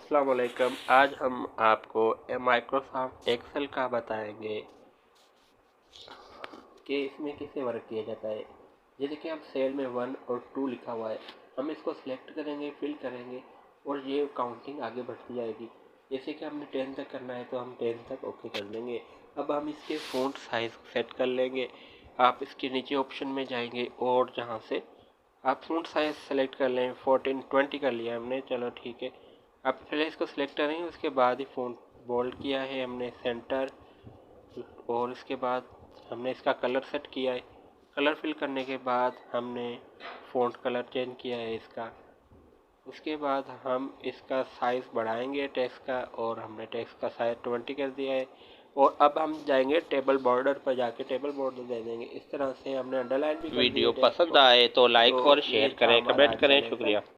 अस्सलाम वालेकुम। आज हम आपको माइक्रोसॉफ्ट एक्सेल का बताएंगे कि इसमें कैसे वर्क किया जाता है। जैसे कि हम सेल में 1 और 2 लिखा हुआ है, हम इसको सिलेक्ट करेंगे, फिल करेंगे और ये काउंटिंग आगे बढ़ती जाएगी। जैसे कि हमने 10 तक करना है तो हम 10 तक ओके कर देंगे। अब हम इसके फ़ॉन्ट साइज़ सेट कर लेंगे। आप इसके नीचे ऑप्शन में जाएंगे और जहाँ से आप फ़ॉन्ट साइज़ सेलेक्ट कर लें। 14 20 कर लिया हमने, चलो ठीक है। अब पहले इसको सिलेक्ट करेंगे, उसके बाद ही फ़ॉन्ट बोल्ड किया है हमने, सेंटर, और इसके बाद हमने इसका कलर सेट किया है। कलर फिल करने के बाद हमने फ़ॉन्ट कलर चेंज किया है इसका। उसके बाद हम इसका साइज़ बढ़ाएंगे टेक्स्ट का, और हमने टेक्स्ट का साइज़ 20 कर दिया है। और अब हम जाएंगे टेबल बॉर्डर पर, जाके टेबल बॉर्डर दे देंगे। इस तरह से हमने अंडरलाइन भी कर दिया। वीडियो पसंद आए तो लाइक और शेयर करें, कमेंट करें। शुक्रिया।